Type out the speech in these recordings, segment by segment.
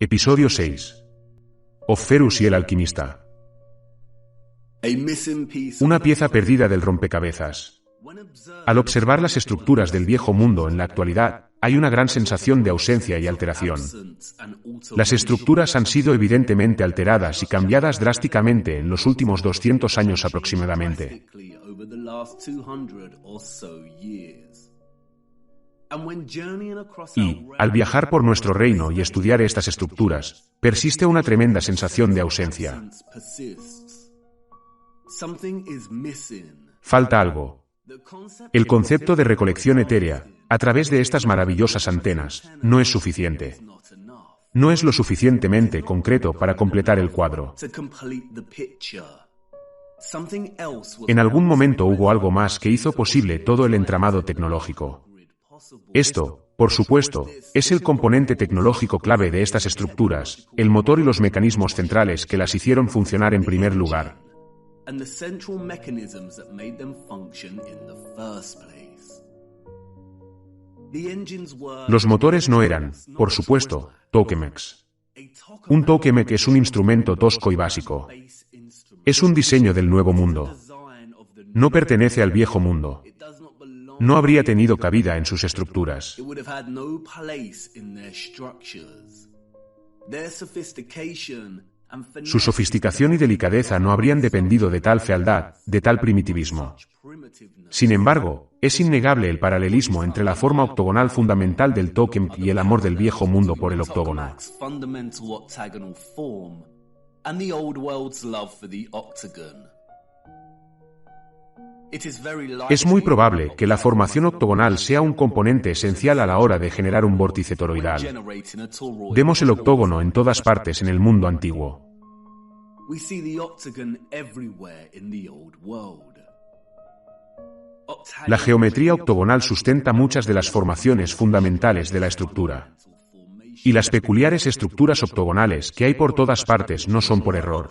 Episodio 6. Offerus y el alquimista. Una pieza perdida del rompecabezas. Al observar las estructuras del viejo mundo en la actualidad, hay una gran sensación de ausencia y alteración. Las estructuras han sido evidentemente alteradas y cambiadas drásticamente en los últimos 200 años aproximadamente. Y, al viajar por nuestro reino y estudiar estas estructuras, persiste una tremenda sensación de ausencia. Falta algo. El concepto de recolección etérea, a través de estas maravillosas antenas, no es suficiente. No es lo suficientemente concreto para completar el cuadro. En algún momento hubo algo más que hizo posible todo el entramado tecnológico. Esto, por supuesto, es el componente tecnológico clave de estas estructuras, el motor y los mecanismos centrales que las hicieron funcionar en primer lugar. Los motores no eran, por supuesto, tokamaks. Un tokamak es un instrumento tosco y básico. Es un diseño del nuevo mundo. No pertenece al viejo mundo. No habría tenido cabida en sus estructuras. Su sofisticación y delicadeza no habrían dependido de tal fealdad, de tal primitivismo. Sin embargo, es innegable el paralelismo entre la forma octogonal fundamental del tokamak y el amor del viejo mundo por el octógono. Es muy probable que la formación octogonal sea un componente esencial a la hora de generar un vórtice toroidal. Vemos el octógono en todas partes en el mundo antiguo. La geometría octogonal sustenta muchas de las formaciones fundamentales de la estructura. Y las peculiares estructuras octogonales que hay por todas partes no son por error.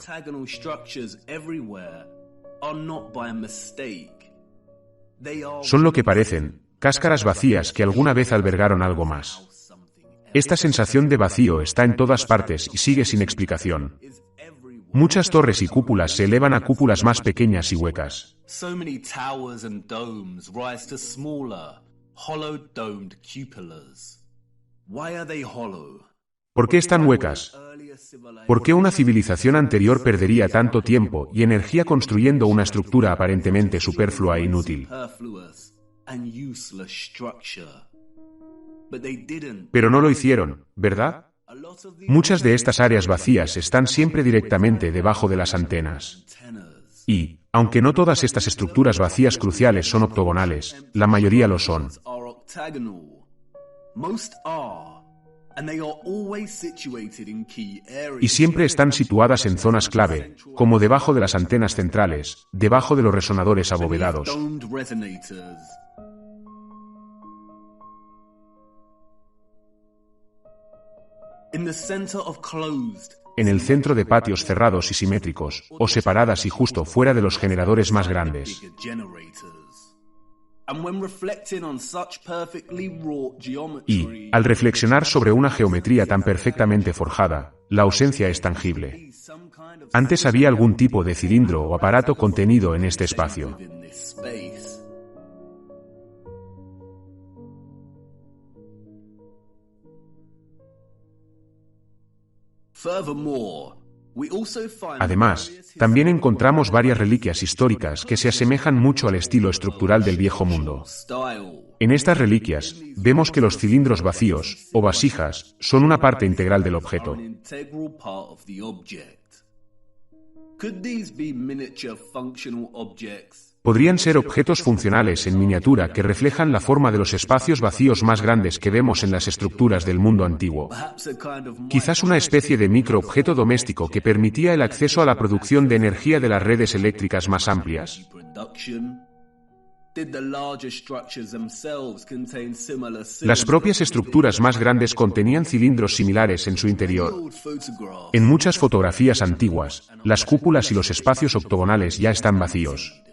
Son lo que parecen, cáscaras vacías que alguna vez albergaron algo más. Esta sensación de vacío está en todas partes y sigue sin explicación. Muchas torres y cúpulas se elevan a cúpulas más pequeñas y huecas. ¿Por qué están huecas? ¿Por qué una civilización anterior perdería tanto tiempo y energía construyendo una estructura aparentemente superflua e inútil? Pero no lo hicieron, ¿verdad? Muchas de estas áreas vacías están siempre directamente debajo de las antenas. Y, aunque no todas estas estructuras vacías cruciales son octogonales, la mayoría lo son. Y siempre están situadas en zonas clave, como debajo de las antenas centrales, debajo de los resonadores abovedados. En el centro de patios cerrados y simétricos, o separadas y justo fuera de los generadores más grandes. Y, al reflexionar sobre una geometría tan perfectamente forjada, la ausencia es tangible. Antes había algún tipo de cilindro o aparato contenido en este espacio. Además, también encontramos varias reliquias históricas que se asemejan mucho al estilo estructural del viejo mundo. En estas reliquias, vemos que los cilindros vacíos, o vasijas, son una parte integral del objeto. Podrían ser objetos funcionales en miniatura que reflejan la forma de los espacios vacíos más grandes que vemos en las estructuras del mundo antiguo. Quizás una especie de microobjeto doméstico que permitía el acceso a la producción de energía de las redes eléctricas más amplias. Las propias estructuras más grandes contenían cilindros similares en su interior. En muchas fotografías antiguas, las cúpulas y los espacios octogonales ya están vacíos.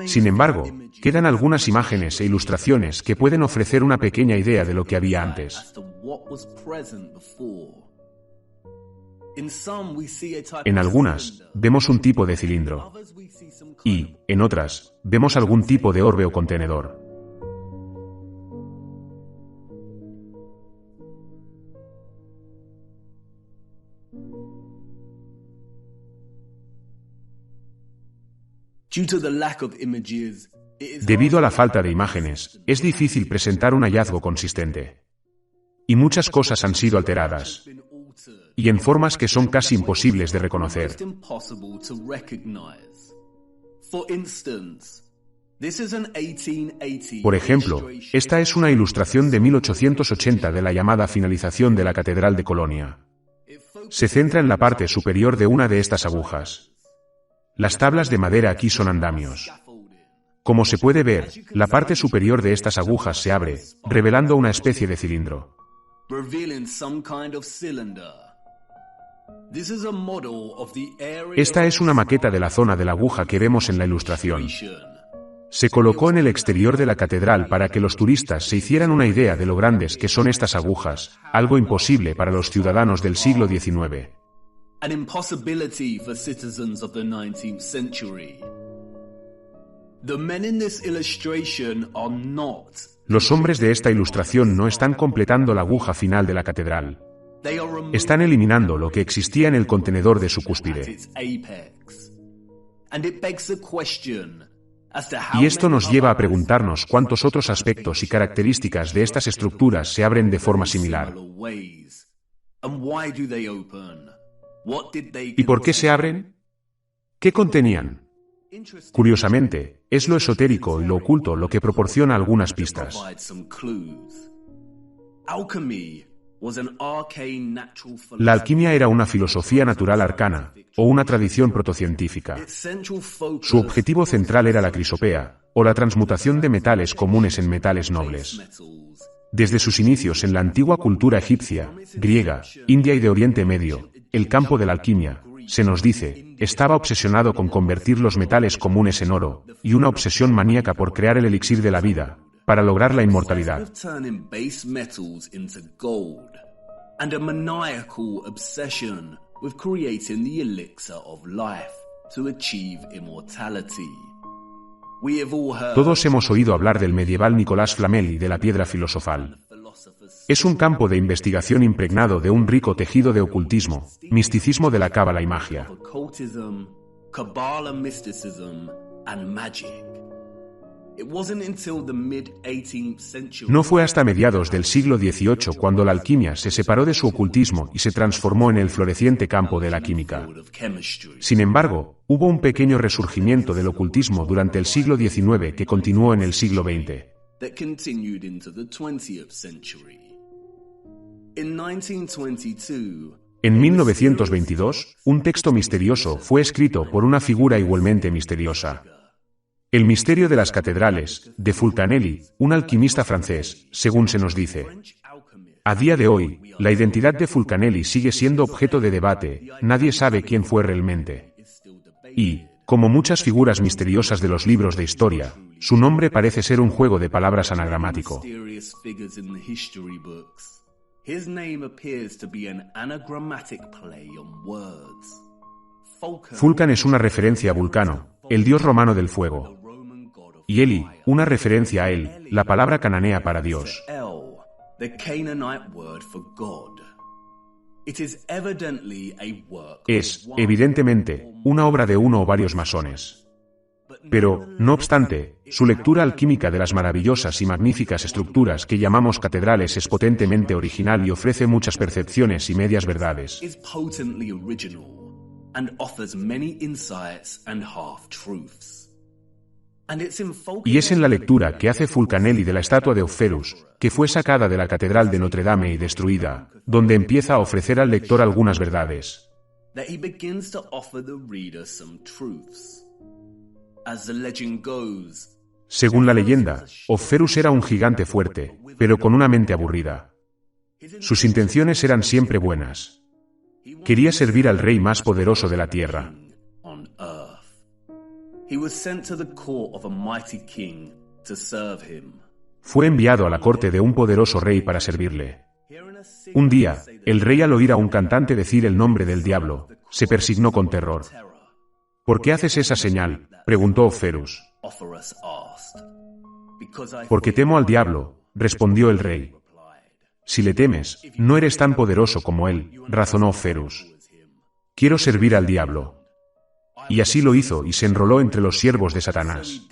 Sin embargo, quedan algunas imágenes e ilustraciones que pueden ofrecer una pequeña idea de lo que había antes. En algunas, vemos un tipo de cilindro. Y, en otras, vemos algún tipo de orbe o contenedor. Debido a la falta de imágenes, es difícil presentar un hallazgo consistente. Y muchas cosas han sido alteradas. Y en formas que son casi imposibles de reconocer. Por ejemplo, esta es una ilustración de 1880 de la llamada finalización de la Catedral de Colonia. Se centra en la parte superior de una de estas agujas. Las tablas de madera aquí son andamios. Como se puede ver, la parte superior de estas agujas se abre, revelando una especie de cilindro. Esta es una maqueta de la zona de la aguja que vemos en la ilustración. Se colocó en el exterior de la catedral para que los turistas se hicieran una idea de lo grandes que son estas agujas, algo imposible para los ciudadanos del siglo XIX. An impossibility for citizens of the 19th century. The men in this illustration are not. Los hombres de esta ilustración no están completando la aguja final de la catedral. Están eliminando lo que existía en el contenedor de su cúspide. Y esto nos lleva a preguntarnos cuántos otros aspectos y características de estas estructuras se abren de forma similar. ¿Y por qué se abren? ¿Qué contenían? Curiosamente, es lo esotérico y lo oculto lo que proporciona algunas pistas. La alquimia era una filosofía natural arcana, o una tradición protocientífica. Su objetivo central era la crisopea, o la transmutación de metales comunes en metales nobles. Desde sus inicios en la antigua cultura egipcia, griega, india y de Oriente Medio, el campo de la alquimia, se nos dice, estaba obsesionado con convertir los metales comunes en oro, y una obsesión maníaca por crear el elixir de la vida, para lograr la inmortalidad. Todos hemos oído hablar del medieval Nicolas Flamel y de la piedra filosofal. Es un campo de investigación impregnado de un rico tejido de ocultismo, misticismo de la cábala y magia. No fue hasta mediados del siglo XVIII cuando la alquimia se separó de su ocultismo y se transformó en el floreciente campo de la química. Sin embargo, hubo un pequeño resurgimiento del ocultismo durante el siglo XIX que continuó en el siglo XX. En 1922, un texto misterioso fue escrito por una figura igualmente misteriosa. El misterio de las catedrales, de Fulcanelli, un alquimista francés, según se nos dice. A día de hoy, la identidad de Fulcanelli sigue siendo objeto de debate, nadie sabe quién fue realmente. Y, como muchas figuras misteriosas de los libros de historia, su nombre parece ser un juego de palabras anagramático. Fulcan es una referencia a Vulcano, el dios romano del fuego. Y Eli, una referencia a él, la palabra cananea para Dios. Es, evidentemente, una obra de uno o varios masones. Pero, no obstante, su lectura alquímica de las maravillosas y magníficas estructuras que llamamos catedrales es potentemente original y ofrece muchas percepciones y medias verdades. Y es en la lectura que hace Fulcanelli de la estatua de Opferus, que fue sacada de la catedral de Notre Dame y destruida, donde empieza a ofrecer al lector algunas verdades. Según la leyenda, Opferus era un gigante fuerte, pero con una mente aburrida. Sus intenciones eran siempre buenas. Quería servir al rey más poderoso de la tierra. He was sent to the court of a mighty king to serve him. Fue enviado a la corte de un poderoso rey para servirle. Un día, el rey, al oír a un cantante decir el nombre del diablo, se persignó con terror. ¿Por qué haces esa señal?, preguntó Oferus. Porque temo al diablo, respondió el rey. Si le temes, no eres tan poderoso como él, razonó Oferus. Quiero servir al diablo. Y así lo hizo y se enroló entre los siervos de Satanás.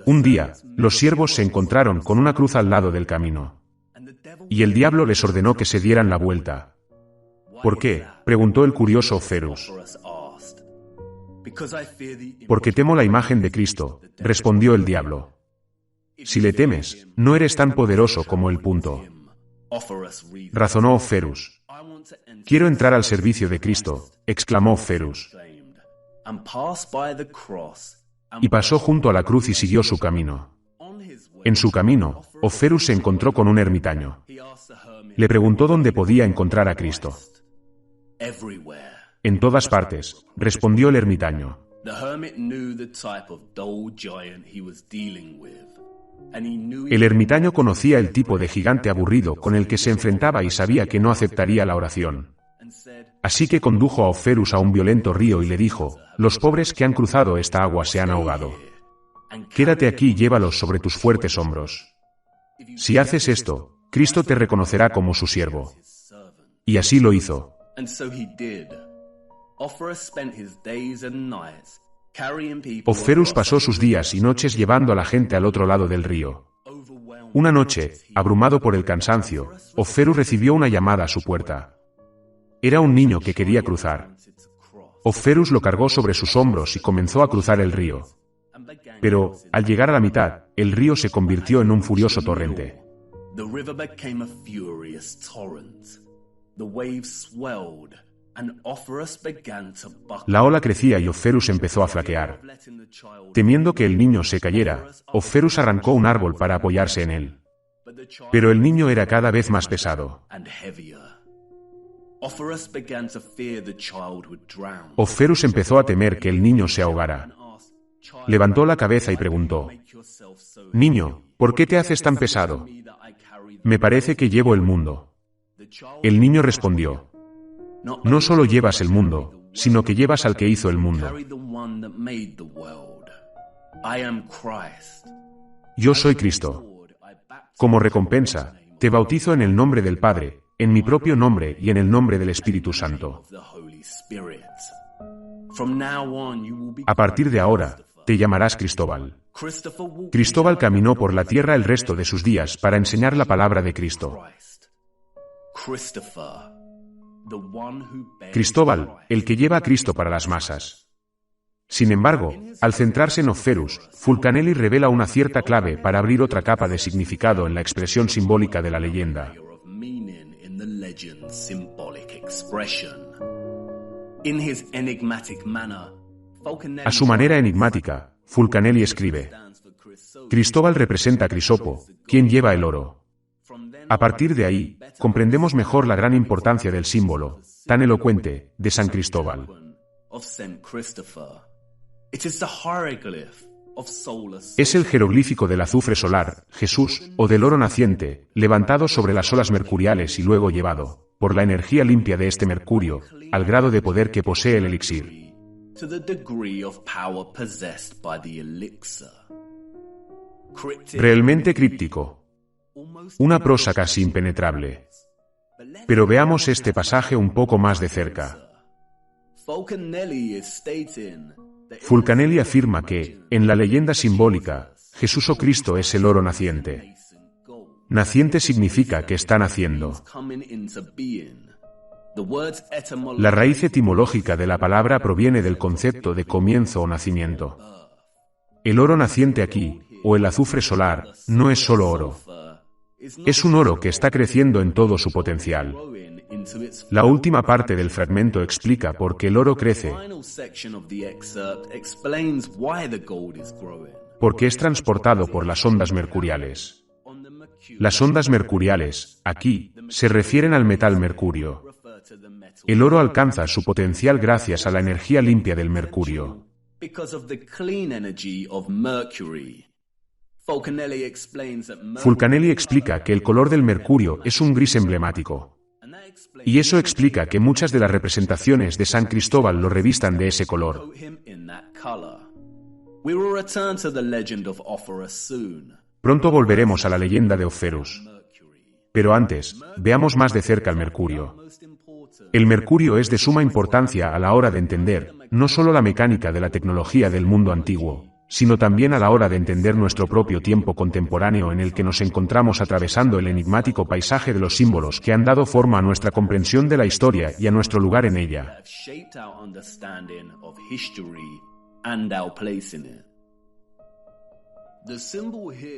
Un día, los siervos se encontraron con una cruz al lado del camino. Y el diablo les ordenó que se dieran la vuelta. ¿Por qué?, preguntó el curioso Oferus. Porque temo la imagen de Cristo, respondió el diablo. Si le temes, no eres tan poderoso como él. Razonó Oferus. Quiero entrar al servicio de Cristo, exclamó Oferus. Y pasó junto a la cruz y siguió su camino. En su camino, Oferus se encontró con un ermitaño. Le preguntó dónde podía encontrar a Cristo. En todas partes, respondió el ermitaño. El ermitaño conocía el tipo de gigante aburrido con el que se enfrentaba y sabía que no aceptaría la oración. Así que condujo a Oferus a un violento río y le dijo: los pobres que han cruzado esta agua se han ahogado. Quédate aquí y llévalos sobre tus fuertes hombros. Si haces esto, Cristo te reconocerá como su siervo. Y así lo hizo. Oferus pasó sus días y noches llevando a la gente al otro lado del río. Una noche, abrumado por el cansancio, Oferus recibió una llamada a su puerta. Era un niño que quería cruzar. Oferus lo cargó sobre sus hombros y comenzó a cruzar el río. Pero, al llegar a la mitad, el río se convirtió en un furioso torrente. La ola crecía y Oferus empezó a flaquear. Temiendo que el niño se cayera, Oferus arrancó un árbol para apoyarse en él. Pero el niño era cada vez más pesado. Oferus empezó a temer que el niño se ahogara. Levantó la cabeza y preguntó: «Niño, ¿por qué te haces tan pesado? Me parece que llevo el mundo». El niño respondió: «No solo llevas el mundo, sino que llevas al que hizo el mundo. Yo soy Cristo. Como recompensa, te bautizo en el nombre del Padre, en mi propio nombre y en el nombre del Espíritu Santo. A partir de ahora, te llamarás Cristóbal». Cristóbal caminó por la tierra el resto de sus días para enseñar la palabra de Cristo. Cristóbal, el que lleva a Cristo para las masas. Sin embargo, al centrarse en Oferus, Fulcanelli revela una cierta clave para abrir otra capa de significado en la expresión simbólica de la leyenda. A su manera enigmática, Fulcanelli escribe: Cristóbal representa a Crisopo, quien lleva el oro. A partir de ahí, comprendemos mejor la gran importancia del símbolo, tan elocuente, de San Cristóbal. Es el jeroglífico del azufre solar, Jesús, o del oro naciente, levantado sobre las olas mercuriales y luego llevado, por la energía limpia de este mercurio, al grado de poder que posee el elixir. Realmente críptico. Una prosa casi impenetrable. Pero veamos este pasaje un poco más de cerca. Fulcanelli afirma que, en la leyenda simbólica, Jesús o Cristo es el oro naciente. Naciente significa que está naciendo. La raíz etimológica de la palabra proviene del concepto de comienzo o nacimiento. El oro naciente aquí, o el azufre solar, no es solo oro. Es un oro que está creciendo en todo su potencial. La última parte del fragmento explica por qué el oro crece. Porque es transportado por las ondas mercuriales. Las ondas mercuriales, aquí, se refieren al metal mercurio. El oro alcanza su potencial gracias a la energía limpia del mercurio. Fulcanelli explica que el color del mercurio es un gris emblemático. Y eso explica que muchas de las representaciones de San Cristóbal lo revistan de ese color. Pronto volveremos a la leyenda de Opferus. Pero antes, veamos más de cerca el mercurio. El mercurio es de suma importancia a la hora de entender, no solo la mecánica de la tecnología del mundo antiguo, sino también a la hora de entender nuestro propio tiempo contemporáneo en el que nos encontramos atravesando el enigmático paisaje de los símbolos que han dado forma a nuestra comprensión de la historia y a nuestro lugar en ella.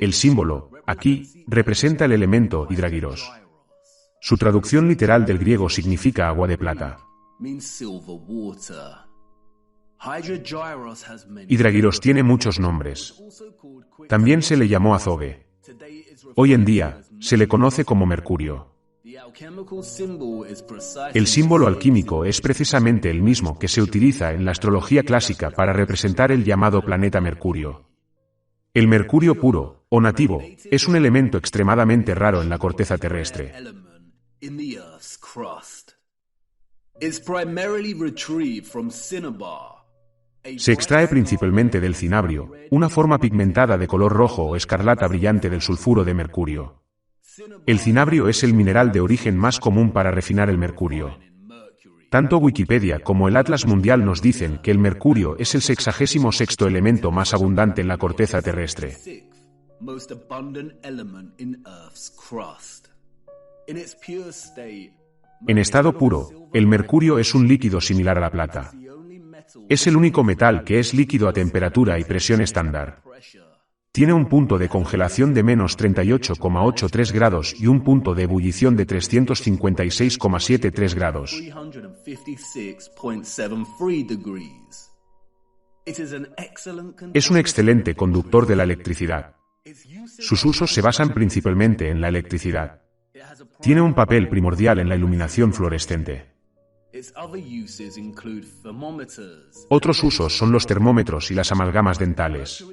El símbolo, aquí, representa el elemento hidragiros. Su traducción literal del griego significa agua de plata. Hidragiros tiene muchos nombres. También se le llamó azogue. Hoy en día, se le conoce como mercurio. El símbolo alquímico es precisamente el mismo que se utiliza en la astrología clásica para representar el llamado planeta Mercurio. El mercurio puro, o nativo, es un elemento extremadamente raro en la corteza terrestre. Se extrae principalmente del cinabrio, una forma pigmentada de color rojo o escarlata brillante del sulfuro de mercurio. El cinabrio es el mineral de origen más común para refinar el mercurio. Tanto Wikipedia como el Atlas Mundial nos dicen que el mercurio es el 66º elemento más abundante en la corteza terrestre. En estado puro, el mercurio es un líquido similar a la plata. Es el único metal que es líquido a temperatura y presión estándar. Tiene un punto de congelación de menos 38,83 grados y un punto de ebullición de 356,73 grados. Es un excelente conductor de la electricidad. Sus usos se basan principalmente en la electricidad. Tiene un papel primordial en la iluminación fluorescente. Otros usos son los termómetros y las amalgamas dentales.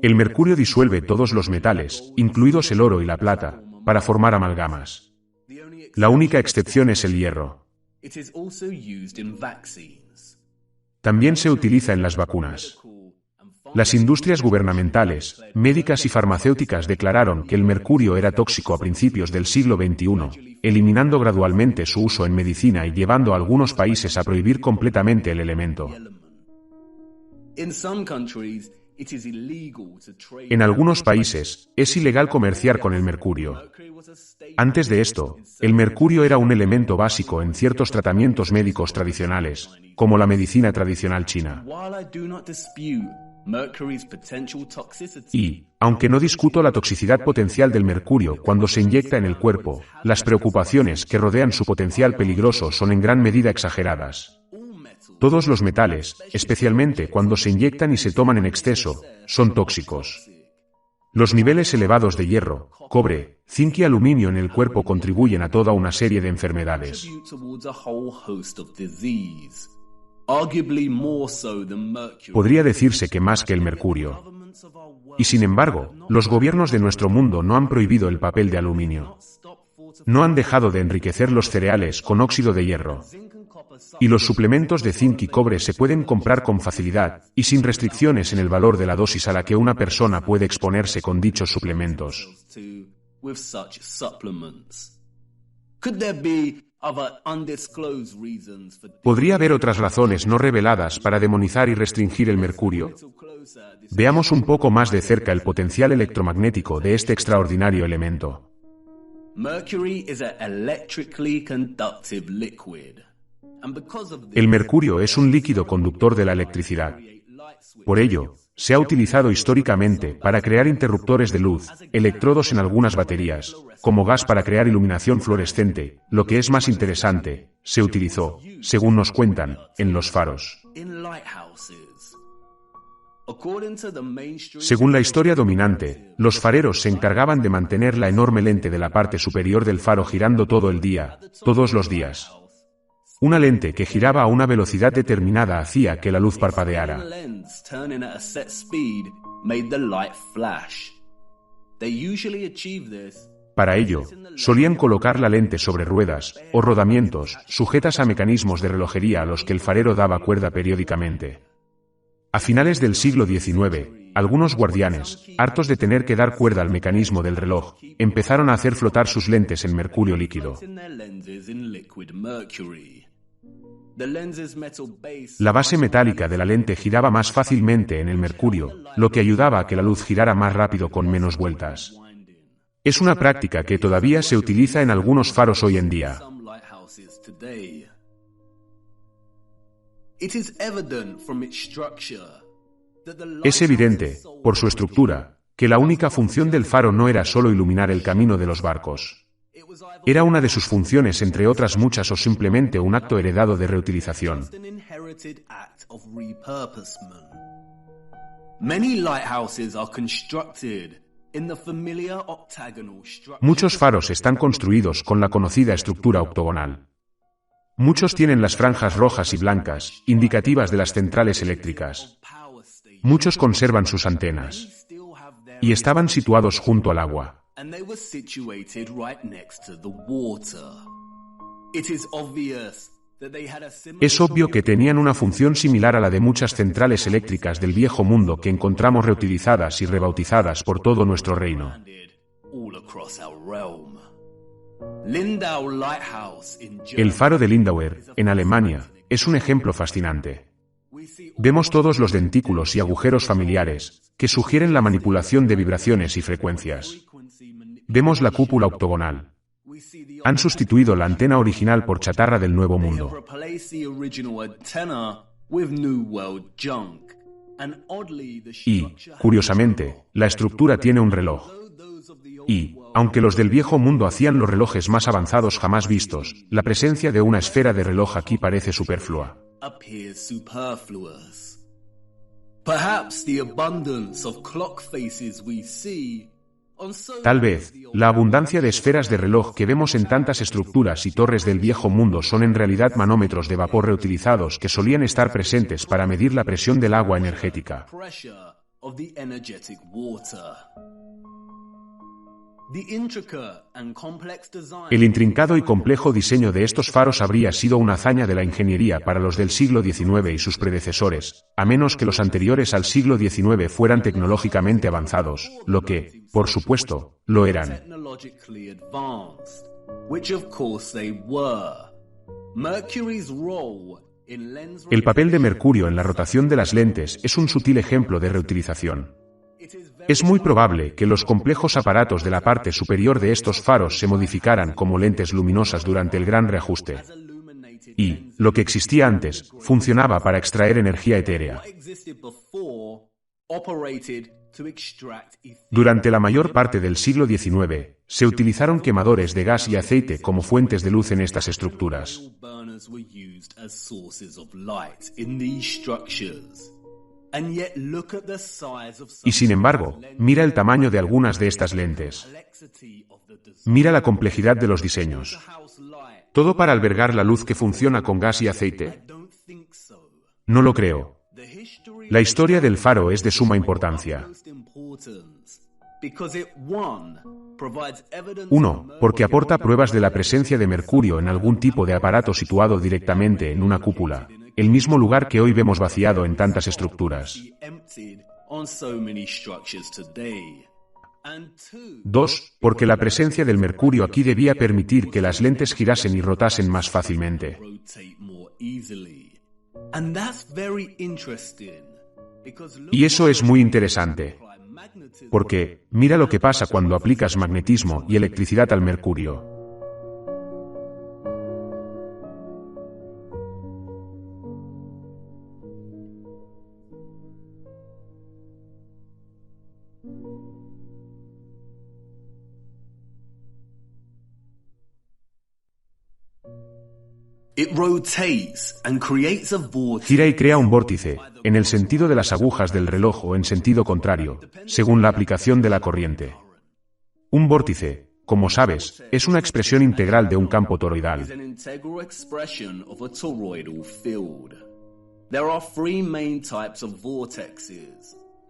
El mercurio disuelve todos los metales, incluidos el oro y la plata, para formar amalgamas. La única excepción es el hierro. También se utiliza en las vacunas. Las industrias gubernamentales, médicas y farmacéuticas declararon que el mercurio era tóxico a principios del siglo XXI, eliminando gradualmente su uso en medicina y llevando a algunos países a prohibir completamente el elemento. En algunos países, es ilegal comerciar con el mercurio. Antes de esto, el mercurio era un elemento básico en ciertos tratamientos médicos tradicionales, como la medicina tradicional china. Y, aunque no discuto la toxicidad potencial del mercurio cuando se inyecta en el cuerpo, las preocupaciones que rodean su potencial peligroso son en gran medida exageradas. Todos los metales, especialmente cuando se inyectan y se toman en exceso, son tóxicos. Los niveles elevados de hierro, cobre, zinc y aluminio en el cuerpo contribuyen a toda una serie de enfermedades. Podría decirse que más que el mercurio. Y sin embargo, los gobiernos de nuestro mundo no han prohibido el papel de aluminio. No han dejado de enriquecer los cereales con óxido de hierro. Y los suplementos de zinc y cobre se pueden comprar con facilidad, y sin restricciones en el valor de la dosis a la que una persona puede exponerse con dichos suplementos. ¿Podría haber otras razones no reveladas para demonizar y restringir el mercurio? Veamos un poco más de cerca el potencial electromagnético de este extraordinario elemento. El mercurio es un líquido conductor de la electricidad. Por ello, se ha utilizado históricamente para crear interruptores de luz, electrodos en algunas baterías, como gas para crear iluminación fluorescente. Lo que es más interesante, se utilizó, según nos cuentan, en los faros. Según la historia dominante, los fareros se encargaban de mantener la enorme lente de la parte superior del faro girando todo el día, todos los días. Una lente que giraba a una velocidad determinada hacía que la luz parpadeara. Para ello, solían colocar la lente sobre ruedas o rodamientos sujetas a mecanismos de relojería a los que el farero daba cuerda periódicamente. A finales del siglo XIX, algunos guardianes, hartos de tener que dar cuerda al mecanismo del reloj, empezaron a hacer flotar sus lentes en mercurio líquido. La base metálica de la lente giraba más fácilmente en el mercurio, lo que ayudaba a que la luz girara más rápido con menos vueltas. Es una práctica que todavía se utiliza en algunos faros hoy en día. Es evidente, por su estructura, que la única función del faro no era solo iluminar el camino de los barcos. Era una de sus funciones entre otras muchas o simplemente un acto heredado de reutilización. Muchos faros están construidos con la conocida estructura octogonal. Muchos tienen las franjas rojas y blancas, indicativas de las centrales eléctricas. Muchos conservan sus antenas. Y estaban situados junto al agua. Es obvio que tenían una función similar a la de muchas centrales eléctricas del viejo mundo que encontramos reutilizadas y rebautizadas por todo nuestro reino. El faro de Lindauer, en Alemania, es un ejemplo fascinante. Vemos todos los dentículos y agujeros familiares, que sugieren la manipulación de vibraciones y frecuencias. Vemos la cúpula octogonal. Han sustituido la antena original por chatarra del Nuevo Mundo. Y, curiosamente, la estructura tiene un reloj. Y, aunque los del Viejo Mundo hacían los relojes más avanzados jamás vistos, la presencia de una esfera de reloj aquí parece superflua. Tal vez, la abundancia de esferas de reloj que vemos en tantas estructuras y torres del Viejo Mundo son en realidad manómetros de vapor reutilizados que solían estar presentes para medir la presión del agua energética. El intrincado y complejo diseño de estos faros habría sido una hazaña de la ingeniería para los del siglo XIX y sus predecesores, a menos que los anteriores al siglo XIX fueran tecnológicamente avanzados, lo que, por supuesto, lo eran. El papel de mercurio en la rotación de las lentes es un sutil ejemplo de reutilización. Es muy probable que los complejos aparatos de la parte superior de estos faros se modificaran como lentes luminosas durante el gran reajuste. Y, lo que existía antes, funcionaba para extraer energía etérea. Durante la mayor parte del siglo XIX, se utilizaron quemadores de gas y aceite como fuentes de luz en estas estructuras. Y sin embargo, mira el tamaño de algunas de estas lentes. Mira la complejidad de los diseños. ¿Todo para albergar la luz que funciona con gas y aceite? No lo creo. La historia del faro es de suma importancia. 1. Porque aporta pruebas de la presencia de mercurio en algún tipo de aparato situado directamente en una cúpula, el mismo lugar que hoy vemos vaciado en tantas estructuras. 2. Porque la presencia del mercurio aquí debía permitir que las lentes girasen y rotasen más fácilmente. Y eso es muy interesante. Porque, mira lo que pasa cuando aplicas magnetismo y electricidad al mercurio. Gira y crea un vórtice, en el sentido de las agujas del reloj o en sentido contrario, según la aplicación de la corriente. Un vórtice, como sabes, es una expresión integral de un campo toroidal.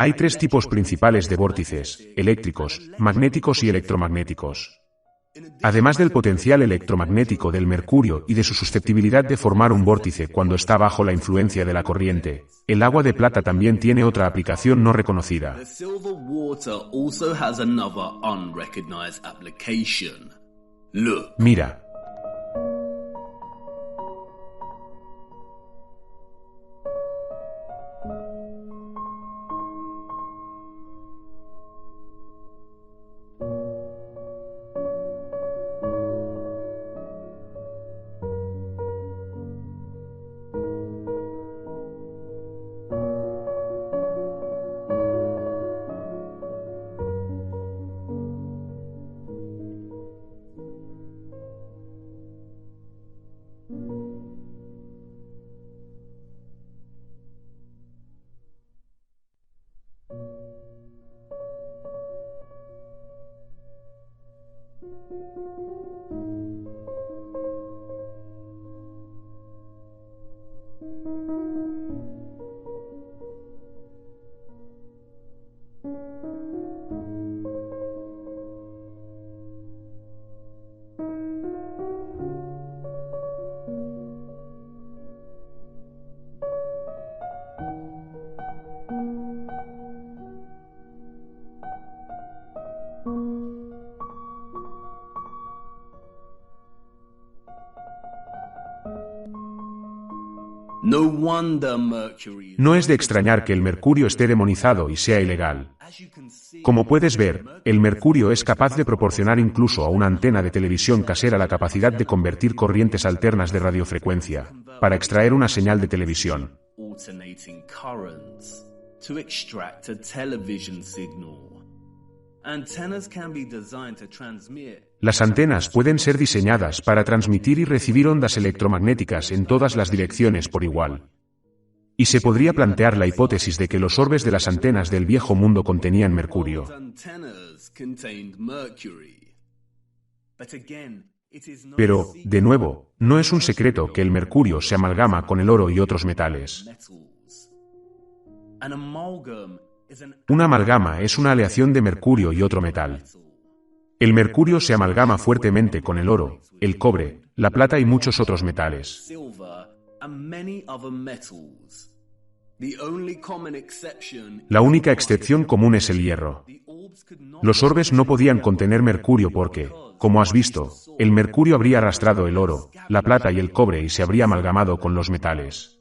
Hay tres tipos principales de vórtices: eléctricos, magnéticos y electromagnéticos. Además del potencial electromagnético del mercurio y de su susceptibilidad de formar un vórtice cuando está bajo la influencia de la corriente, el agua de plata también tiene otra aplicación no reconocida. Mira. No es de extrañar que el mercurio esté demonizado y sea ilegal. Como puedes ver, el mercurio es capaz de proporcionar incluso a una antena de televisión casera la capacidad de convertir corrientes alternas de radiofrecuencia para extraer una señal de televisión. Las antenas pueden ser diseñadas para transmitir y recibir ondas electromagnéticas en todas las direcciones por igual. Y se podría plantear la hipótesis de que los orbes de las antenas del viejo mundo contenían mercurio. Pero, de nuevo, no es un secreto que el mercurio se amalgama con el oro y otros metales. Una amalgama es una aleación de mercurio y otro metal. El mercurio se amalgama fuertemente con el oro, el cobre, la plata y muchos otros metales. La única excepción común es el hierro. Los orbes no podían contener mercurio porque, como has visto, el mercurio habría arrastrado el oro, la plata y el cobre y se habría amalgamado con los metales.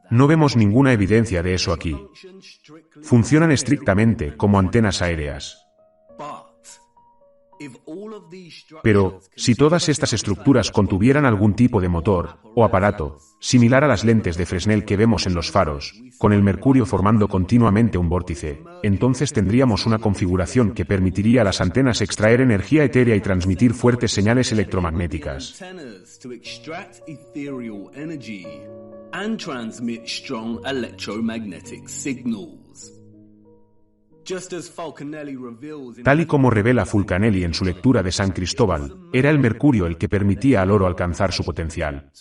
No vemos ninguna evidencia de eso aquí. Funcionan estrictamente como antenas aéreas. Pero, si todas estas estructuras contuvieran algún tipo de motor o aparato, similar a las lentes de Fresnel que vemos en los faros, con el mercurio formando continuamente un vórtice, entonces tendríamos una configuración que permitiría a las antenas extraer energía etérea y transmitir fuertes señales electromagnéticas. Tal y como revela Fulcanelli en su lectura de San Cristóbal, era el mercurio el que permitía al oro alcanzar su potencial.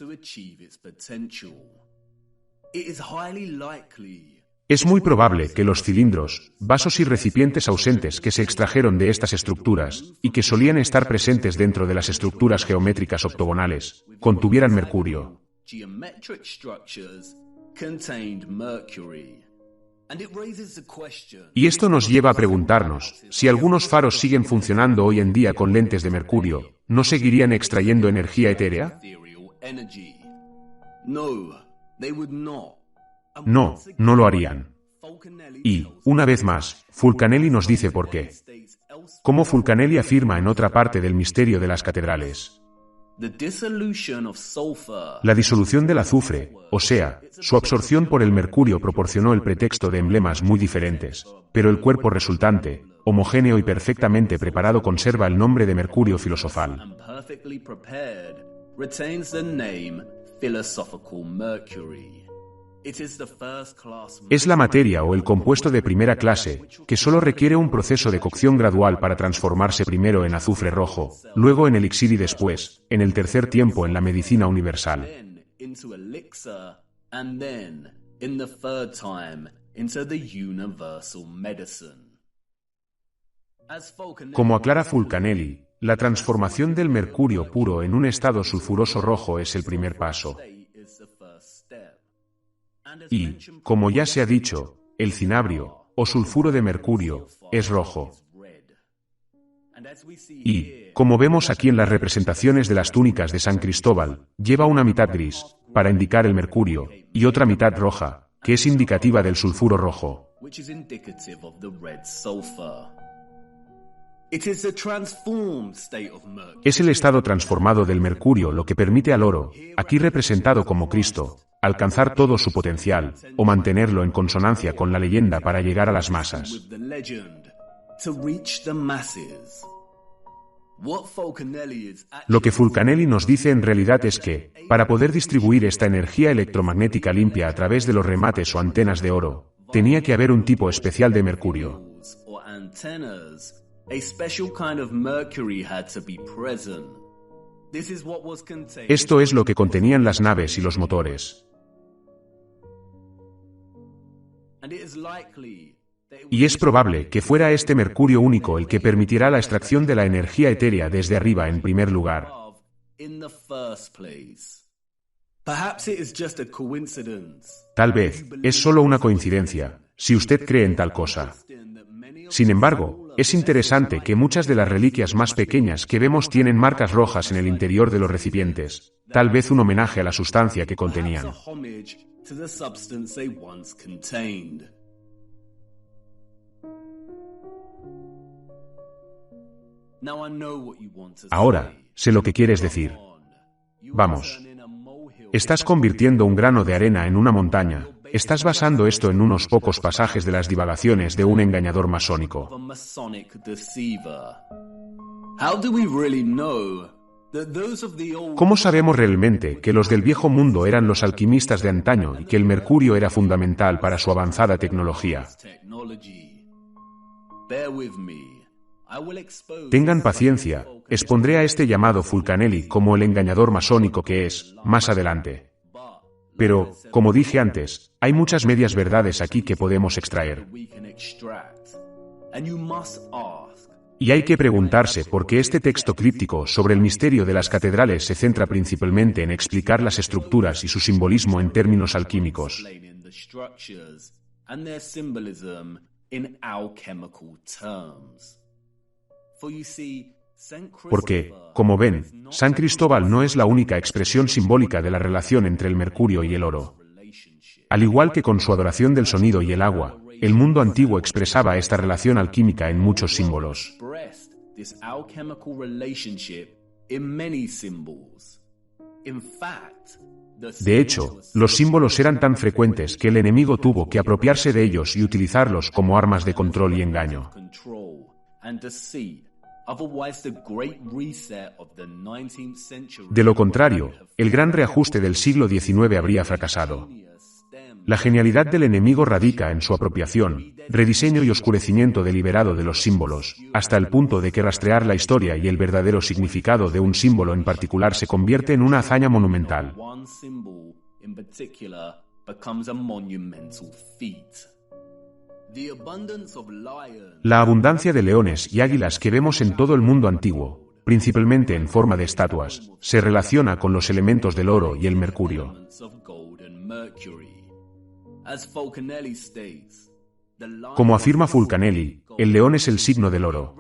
Es muy probable que los cilindros, vasos y recipientes ausentes que se extrajeron de estas estructuras, y que solían estar presentes dentro de las estructuras geométricas octogonales, contuvieran mercurio. Y esto nos lleva a preguntarnos, si algunos faros siguen funcionando hoy en día con lentes de mercurio, ¿no seguirían extrayendo energía etérea? No, no lo harían. Y, una vez más, Fulcanelli nos dice por qué. Como Fulcanelli afirma en otra parte del misterio de las catedrales. La disolución del azufre, o sea, su absorción por el mercurio proporcionó el pretexto de emblemas muy diferentes, pero el cuerpo resultante, homogéneo y perfectamente preparado conserva el nombre de mercurio filosofal. Es la materia o el compuesto de primera clase, que solo requiere un proceso de cocción gradual para transformarse primero en azufre rojo, luego en elixir y después, en el tercer tiempo en la medicina universal. Como aclara Fulcanelli, la transformación del mercurio puro en un estado sulfuroso rojo es el primer paso. Y, como ya se ha dicho, el cinabrio, o sulfuro de mercurio, es rojo. Y, como vemos aquí en las representaciones de las túnicas de San Cristóbal, lleva una mitad gris, para indicar el mercurio, y otra mitad roja, que es indicativa del sulfuro rojo. Es el estado transformado del mercurio lo que permite al oro, aquí representado como Cristo, alcanzar todo su potencial, o mantenerlo en consonancia con la leyenda para llegar a las masas. Lo que Fulcanelli nos dice en realidad es que, para poder distribuir esta energía electromagnética limpia a través de los remates o antenas de oro, tenía que haber un tipo especial de mercurio. Esto es lo que contenían las naves y los motores. Y es probable que fuera este mercurio único el que permitirá la extracción de la energía etérea desde arriba en primer lugar. Tal vez, es solo una coincidencia, si usted cree en tal cosa. Sin embargo, es interesante que muchas de las reliquias más pequeñas que vemos tienen marcas rojas en el interior de los recipientes, tal vez un homenaje a la sustancia que contenían. Ahora, sé lo que quieres decir. Vamos. Estás convirtiendo un grano de arena en una montaña. Estás basando esto en unos pocos pasajes de las divagaciones de un engañador masónico. ¿Cómo sabemos realmente que los del viejo mundo eran los alquimistas de antaño y que el mercurio era fundamental para su avanzada tecnología? Tengan paciencia, expondré a este llamado Fulcanelli como el engañador masónico que es, más adelante. Pero, como dije antes, hay muchas medias verdades aquí que podemos extraer. Y hay que preguntarse por qué este texto críptico sobre el misterio de las catedrales se centra principalmente en explicar las estructuras y su simbolismo en términos alquímicos. Porque, como ven, San Cristóbal no es la única expresión simbólica de la relación entre el mercurio y el oro. Al igual que con su adoración del sonido y el agua, el mundo antiguo expresaba esta relación alquímica en muchos símbolos. De hecho, los símbolos eran tan frecuentes que el enemigo tuvo que apropiarse de ellos y utilizarlos como armas de control y engaño. De lo contrario, el gran reajuste del siglo XIX habría fracasado. La genialidad del enemigo radica en su apropiación, rediseño y oscurecimiento deliberado de los símbolos, hasta el punto de que rastrear la historia y el verdadero significado de un símbolo en particular se convierte en una hazaña monumental. La abundancia de leones y águilas que vemos en todo el mundo antiguo, principalmente en forma de estatuas, se relaciona con los elementos del oro y el mercurio. Como afirma Fulcanelli, el león es el signo del oro.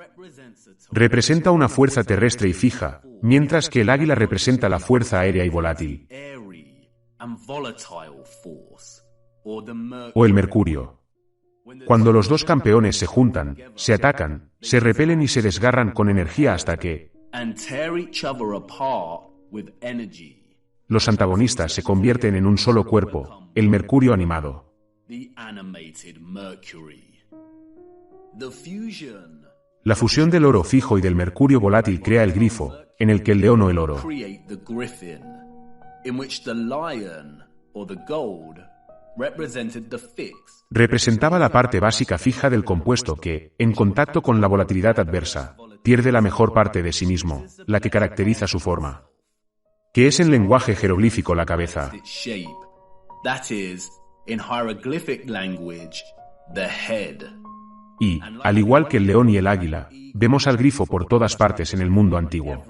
Representa una fuerza terrestre y fija, mientras que el águila representa la fuerza aérea y volátil. O el mercurio. Cuando los dos campeones se juntan, se atacan, se repelen y se desgarran con energía hasta que los antagonistas se convierten en un solo cuerpo, el mercurio animado. La fusión del oro fijo y del mercurio volátil crea el grifo, en el que el león o el oro represented the fixed. Representaba la parte básica fija del compuesto que, en contacto con la volatilidad adversa, pierde la mejor parte de sí mismo, la que caracteriza su forma, que es en lenguaje jeroglífico la cabeza. That is, in hieroglyphic language, the head. Y, al igual que el león y el águila, vemos al grifo por todas partes en el mundo antiguo.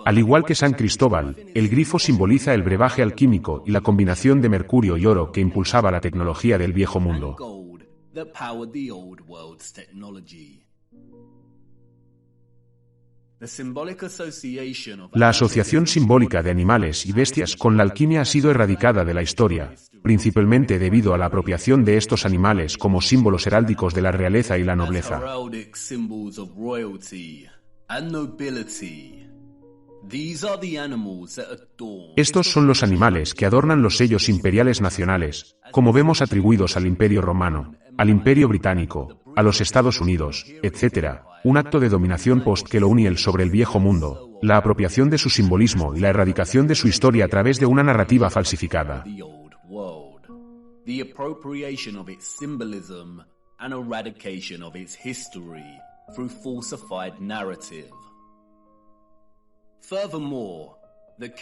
Al igual que San Cristóbal, el grifo simboliza el brebaje alquímico y la combinación de mercurio y oro que impulsaba la tecnología del viejo mundo. La asociación simbólica de animales y bestias con la alquimia ha sido erradicada de la historia, principalmente debido a la apropiación de estos animales como símbolos heráldicos de la realeza y la nobleza. Estos son los animales que adornan los sellos imperiales nacionales, como vemos atribuidos al Imperio Romano, al Imperio Británico, a los Estados Unidos, etc., un acto de dominación post-colonial sobre el viejo mundo, la apropiación de su simbolismo y la erradicación de su historia a través de una narrativa falsificada.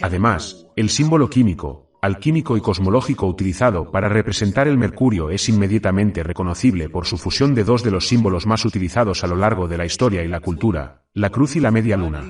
Además, el símbolo químico, alquímico y cosmológico utilizado para representar el mercurio es inmediatamente reconocible por su fusión de dos de los símbolos más utilizados a lo largo de la historia y la cultura, la cruz y la media luna.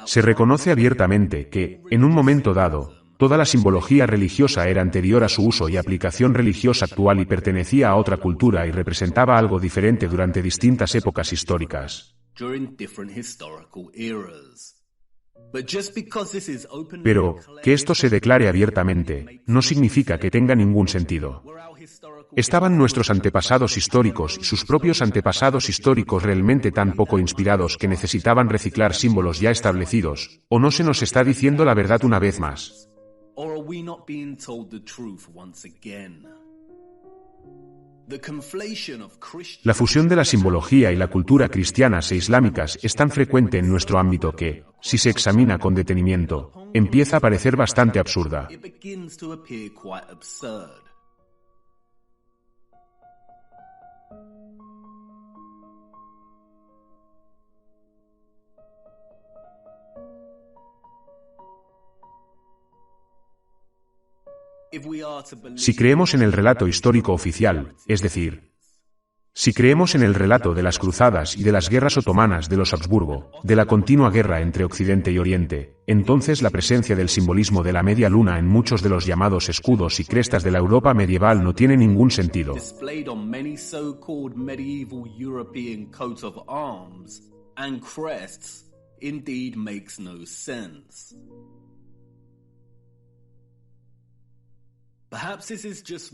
Se reconoce abiertamente que, en un momento dado, toda la simbología religiosa era anterior a su uso y aplicación religiosa actual y pertenecía a otra cultura y representaba algo diferente durante distintas épocas históricas. Pero, que esto se declare abiertamente, no significa que tenga ningún sentido. ¿Estaban nuestros antepasados históricos y sus propios antepasados históricos realmente tan poco inspirados que necesitaban reciclar símbolos ya establecidos, o no se nos está diciendo la verdad una vez más? La fusión de la simbología y la cultura cristianas e islámicas es tan frecuente en nuestro ámbito que, si se examina con detenimiento, empieza a parecer bastante absurda. Si creemos en el relato histórico oficial, es decir, si creemos en el relato de las cruzadas y de las guerras otomanas de los Habsburgo, de la continua guerra entre Occidente y Oriente, entonces la presencia del simbolismo de la media luna en muchos de los llamados escudos y crestas de la Europa medieval no tiene ningún sentido.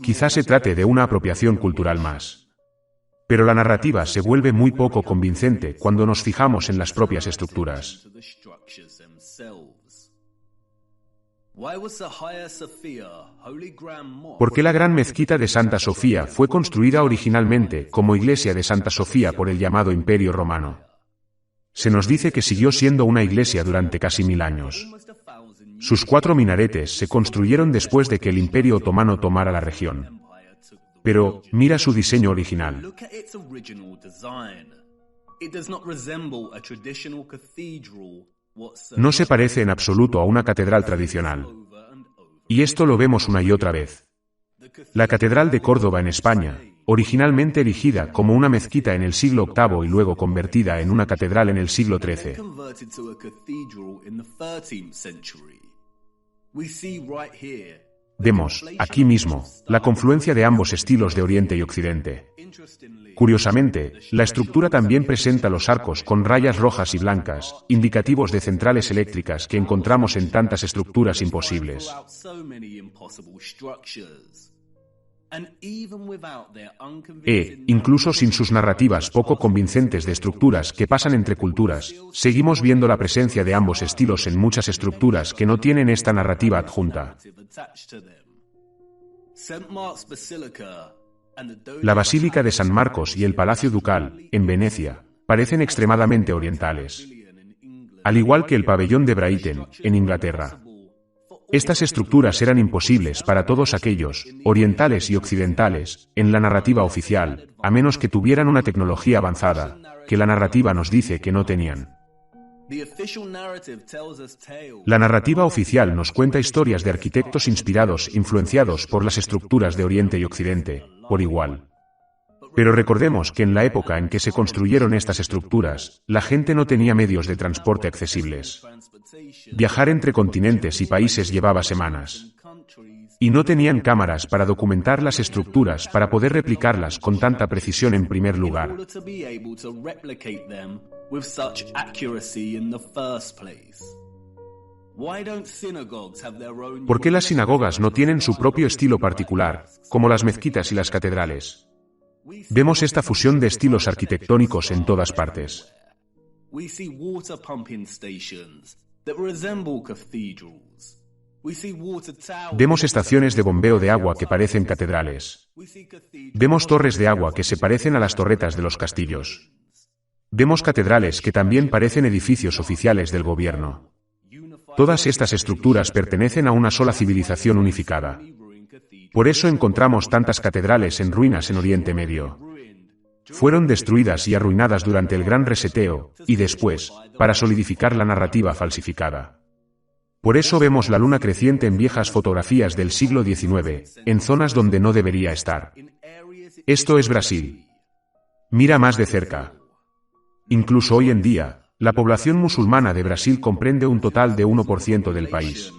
Quizás se trate de una apropiación cultural más. Pero la narrativa se vuelve muy poco convincente cuando nos fijamos en las propias estructuras. ¿Por qué la gran mezquita de Santa Sofía fue construida originalmente como iglesia de Santa Sofía por el llamado Imperio Romano? Se nos dice que siguió siendo una iglesia durante casi 1000 años. Sus 4 minaretes se construyeron después de que el Imperio Otomano tomara la región. Pero, mira su diseño original. No se parece en absoluto a una catedral tradicional. Y esto lo vemos una y otra vez. La Catedral de Córdoba en España, originalmente erigida como una mezquita en el siglo VIII y luego convertida en una catedral en el siglo XIII. Vemos, aquí mismo, la confluencia de ambos estilos de Oriente y Occidente. Curiosamente, la estructura también presenta los arcos con rayas rojas y blancas, indicativos de centrales eléctricas que encontramos en tantas estructuras imposibles. Incluso sin sus narrativas poco convincentes de estructuras que pasan entre culturas, seguimos viendo la presencia de ambos estilos en muchas estructuras que no tienen esta narrativa adjunta. La Basílica de San Marcos y el Palacio Ducal, en Venecia, parecen extremadamente orientales. Al igual que el Pabellón de Brighton, en Inglaterra. Estas estructuras eran imposibles para todos aquellos, orientales y occidentales, en la narrativa oficial, a menos que tuvieran una tecnología avanzada, que la narrativa nos dice que no tenían. La narrativa oficial nos cuenta historias de arquitectos inspirados, influenciados por las estructuras de Oriente y Occidente, por igual. Pero recordemos que en la época en que se construyeron estas estructuras, la gente no tenía medios de transporte accesibles. Viajar entre continentes y países llevaba semanas. Y no tenían cámaras para documentar las estructuras para poder replicarlas con tanta precisión en primer lugar. ¿Por qué las sinagogas no tienen su propio estilo particular, como las mezquitas y las catedrales? Vemos esta fusión de estilos arquitectónicos en todas partes. Vemos estaciones de bombeo de agua que parecen catedrales. Vemos torres de agua que se parecen a las torretas de los castillos. Vemos catedrales que también parecen edificios oficiales del gobierno. Todas estas estructuras pertenecen a una sola civilización unificada. Por eso encontramos tantas catedrales en ruinas en Oriente Medio. Fueron destruidas y arruinadas durante el Gran Reseteo, y después, para solidificar la narrativa falsificada. Por eso vemos la luna creciente en viejas fotografías del siglo XIX, en zonas donde no debería estar. Esto es Brasil. Mira más de cerca. Incluso hoy en día, la población musulmana de Brasil comprende un total de 1% del país.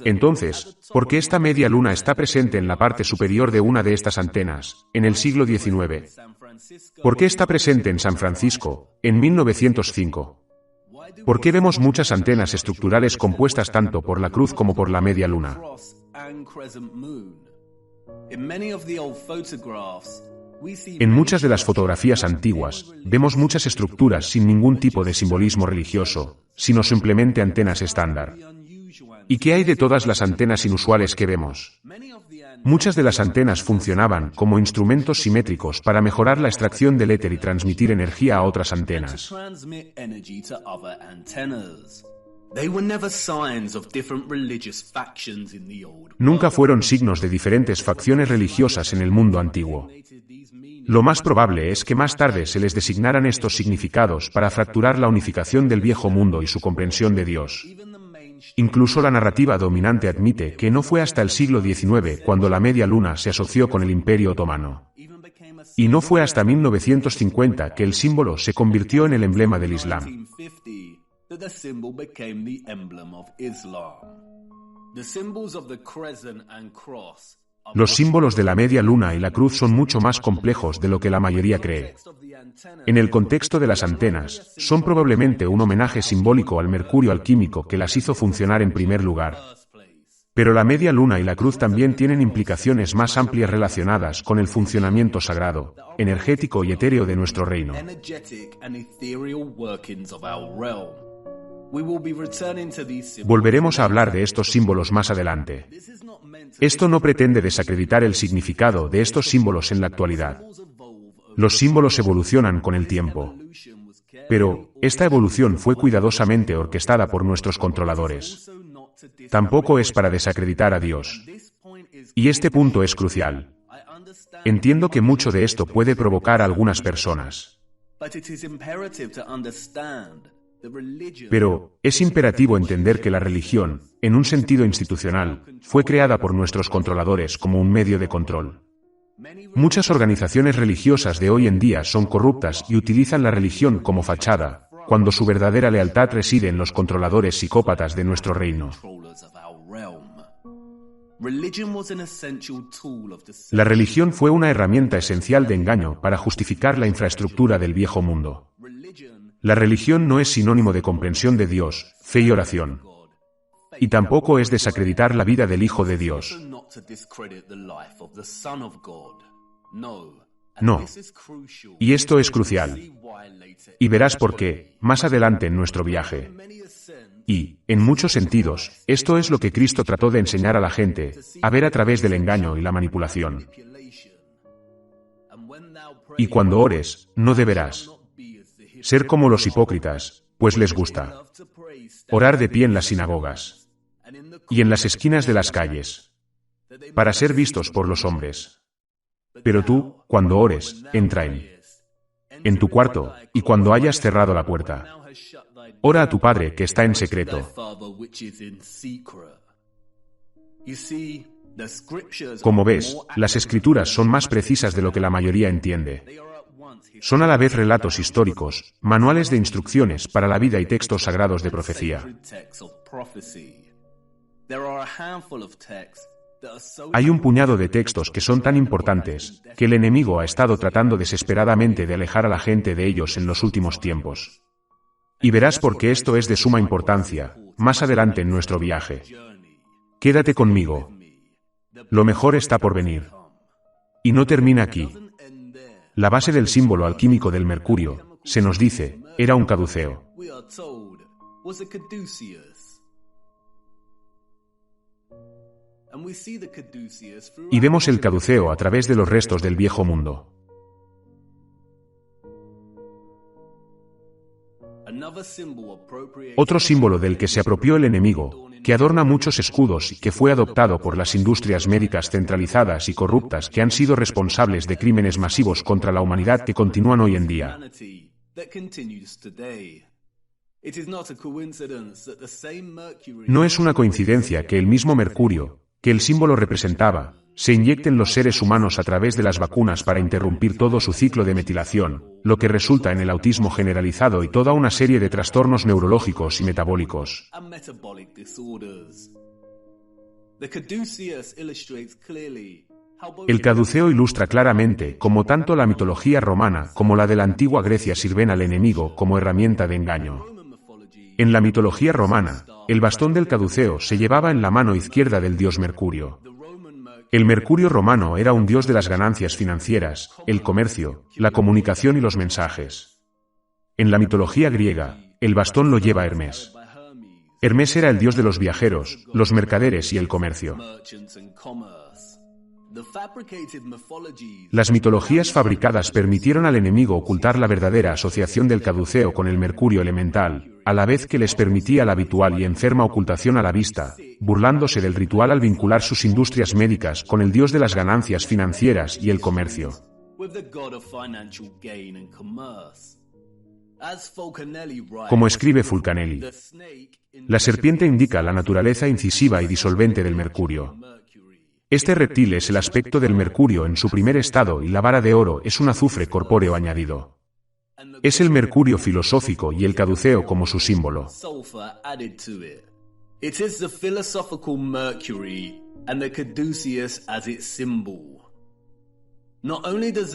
Entonces, ¿por qué esta media luna está presente en la parte superior de una de estas antenas, en el siglo XIX? ¿Por qué está presente en San Francisco, en 1905? ¿Por qué vemos muchas antenas estructurales compuestas tanto por la cruz como por la media luna? En muchas de las fotografías antiguas, vemos muchas estructuras sin ningún tipo de simbolismo religioso, sino simplemente antenas estándar. ¿Y qué hay de todas las antenas inusuales que vemos? Muchas de las antenas funcionaban como instrumentos simétricos para mejorar la extracción del éter y transmitir energía a otras antenas. Nunca fueron signos de diferentes facciones religiosas en el mundo antiguo. Lo más probable es que más tarde se les designaran estos significados para fracturar la unificación del viejo mundo y su comprensión de Dios. Incluso la narrativa dominante admite que no fue hasta el siglo XIX cuando la media luna se asoció con el Imperio Otomano. Y no fue hasta 1950 que el símbolo se convirtió en el emblema del Islam. Los símbolos de la media luna y la cruz son mucho más complejos de lo que la mayoría cree. En el contexto de las antenas, son probablemente un homenaje simbólico al mercurio alquímico que las hizo funcionar en primer lugar. Pero la media luna y la cruz también tienen implicaciones más amplias relacionadas con el funcionamiento sagrado, energético y etéreo de nuestro reino. Volveremos a hablar de estos símbolos más adelante. Esto no pretende desacreditar el significado de estos símbolos en la actualidad. Los símbolos evolucionan con el tiempo. Pero, esta evolución fue cuidadosamente orquestada por nuestros controladores. Tampoco es para desacreditar a Dios. Y este punto es crucial. Entiendo que mucho de esto puede provocar a algunas personas. Pero, es imperativo entender que la religión, en un sentido institucional, fue creada por nuestros controladores como un medio de control. Muchas organizaciones religiosas de hoy en día son corruptas y utilizan la religión como fachada, cuando su verdadera lealtad reside en los controladores psicópatas de nuestro reino. La religión fue una herramienta esencial de engaño para justificar la infraestructura del viejo mundo. La religión no es sinónimo de comprensión de Dios, fe y oración. Y tampoco es desacreditar la vida del Hijo de Dios. No. Y esto es crucial. Y verás por qué, más adelante en nuestro viaje. Y, en muchos sentidos, esto es lo que Cristo trató de enseñar a la gente, a ver a través del engaño y la manipulación. Y cuando ores, no deberás ser como los hipócritas, pues les gusta orar de pie en las sinagogas y en las esquinas de las calles, para ser vistos por los hombres. Pero tú, cuando ores, entra en tu cuarto, y cuando hayas cerrado la puerta, ora a tu Padre que está en secreto. Como ves, las Escrituras son más precisas de lo que la mayoría entiende. Son a la vez relatos históricos, manuales de instrucciones para la vida y textos sagrados de profecía. Hay un puñado de textos que son tan importantes, que el enemigo ha estado tratando desesperadamente de alejar a la gente de ellos en los últimos tiempos. Y verás por qué esto es de suma importancia, más adelante en nuestro viaje. Quédate conmigo. Lo mejor está por venir. Y no termina aquí. La base del símbolo alquímico del mercurio, se nos dice, era un caduceo. Y vemos el caduceo a través de los restos del viejo mundo. Otro símbolo del que se apropió el enemigo, que adorna muchos escudos y que fue adoptado por las industrias médicas centralizadas y corruptas que han sido responsables de crímenes masivos contra la humanidad que continúan hoy en día. No es una coincidencia que el mismo mercurio, que el símbolo representaba, se inyecten los seres humanos a través de las vacunas para interrumpir todo su ciclo de metilación, lo que resulta en el autismo generalizado y toda una serie de trastornos neurológicos y metabólicos. El caduceo ilustra claramente cómo tanto la mitología romana como la de la antigua Grecia sirven al enemigo como herramienta de engaño. En la mitología romana, el bastón del caduceo se llevaba en la mano izquierda del dios Mercurio. El Mercurio romano era un dios de las ganancias financieras, el comercio, la comunicación y los mensajes. En la mitología griega, el bastón lo lleva Hermes. Hermes era el dios de los viajeros, los mercaderes y el comercio. Las mitologías fabricadas permitieron al enemigo ocultar la verdadera asociación del caduceo con el mercurio elemental, a la vez que les permitía la habitual y enferma ocultación a la vista, burlándose del ritual al vincular sus industrias médicas con el dios de las ganancias financieras y el comercio. Como escribe Fulcanelli, la serpiente indica la naturaleza incisiva y disolvente del mercurio. Este reptil es el aspecto del mercurio en su primer estado y la vara de oro es un azufre corpóreo añadido. Es el mercurio filosófico y el caduceo como su símbolo.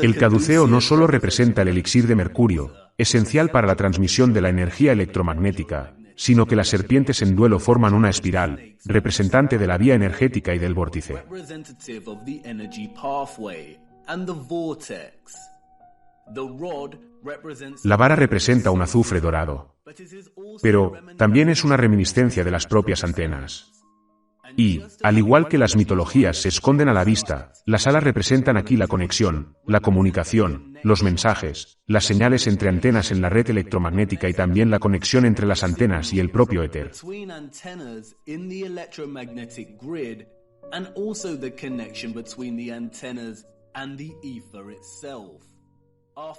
El caduceo no solo representa el elixir de mercurio, esencial para la transmisión de la energía electromagnética, sino que las serpientes en duelo forman una espiral, representante de la vía energética y del vórtice. La vara representa un azufre dorado, pero también es una reminiscencia de las propias antenas. Y, al igual que las mitologías se esconden a la vista, las alas representan aquí la conexión, la comunicación, los mensajes, las señales entre antenas en la red electromagnética y también la conexión entre las antenas y el propio éter.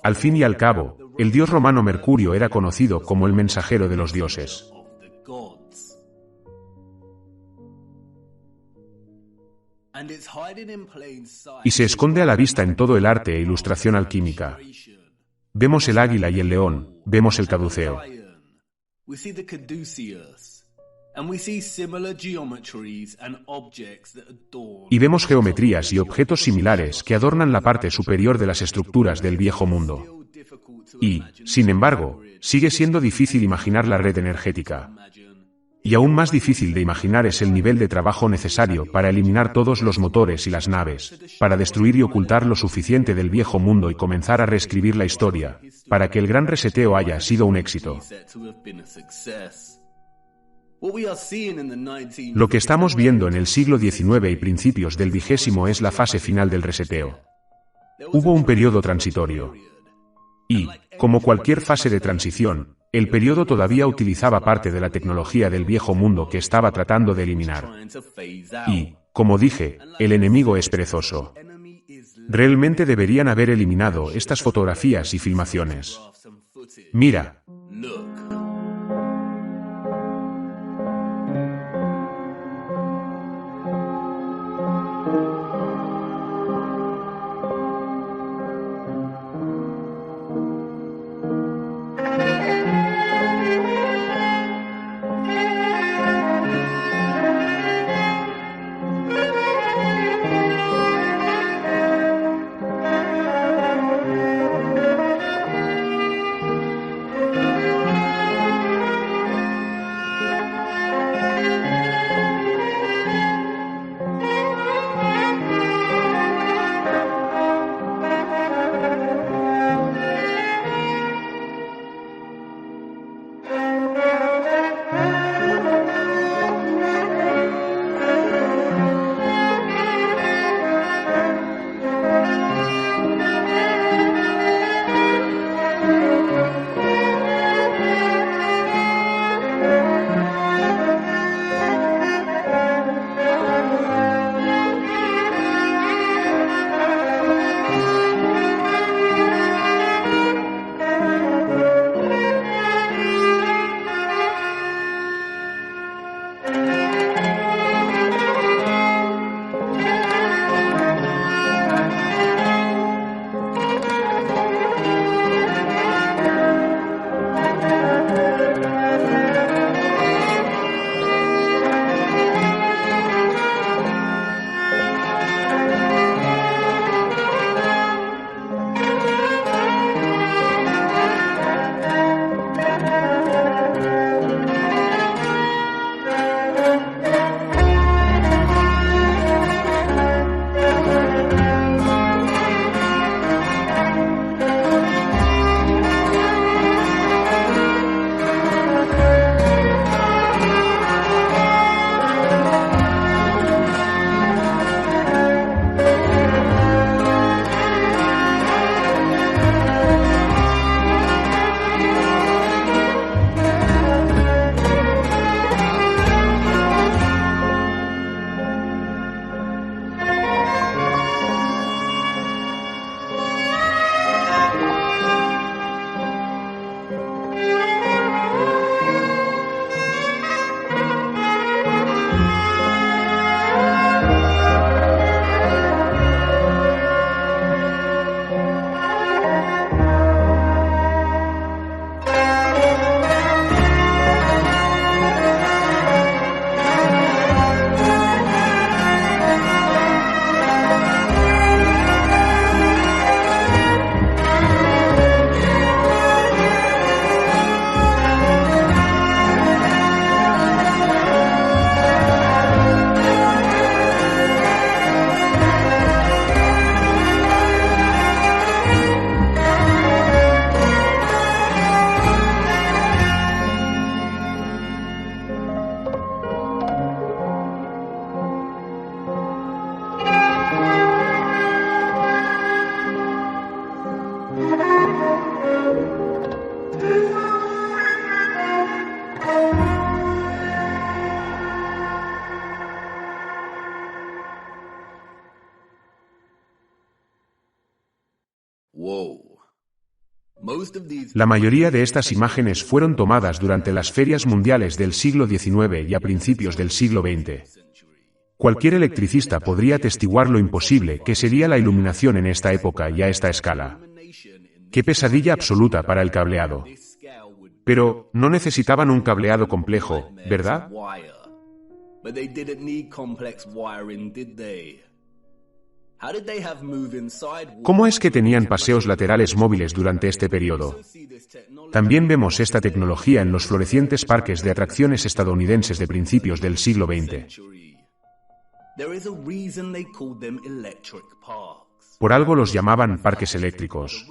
Al fin y al cabo, el dios romano Mercurio era conocido como el mensajero de los dioses. Y se esconde a la vista en todo el arte e ilustración alquímica. Vemos el águila y el león, vemos el caduceo. Y vemos geometrías y objetos similares que adornan la parte superior de las estructuras del viejo mundo. Y, sin embargo, sigue siendo difícil imaginar la red energética. Y aún más difícil de imaginar es el nivel de trabajo necesario para eliminar todos los motores y las naves, para destruir y ocultar lo suficiente del viejo mundo y comenzar a reescribir la historia, para que el gran reseteo haya sido un éxito. Lo que estamos viendo en el siglo XIX y principios del XX es la fase final del reseteo. Hubo un periodo transitorio. Y, como cualquier fase de transición, el periodo todavía utilizaba parte de la tecnología del viejo mundo que estaba tratando de eliminar. Y, como dije, el enemigo es perezoso. Realmente deberían haber eliminado estas fotografías y filmaciones. Mira. La mayoría de estas imágenes fueron tomadas durante las ferias mundiales del siglo XIX y a principios del siglo XX. Cualquier electricista podría atestiguar lo imposible que sería la iluminación en esta época y a esta escala. ¡Qué pesadilla absoluta para el cableado! Pero no necesitaban un cableado complejo, ¿verdad? ¿Cómo es que tenían paseos laterales móviles durante este periodo? También vemos esta tecnología en los florecientes parques de atracciones estadounidenses de principios del siglo XX. Por algo los llamaban parques eléctricos.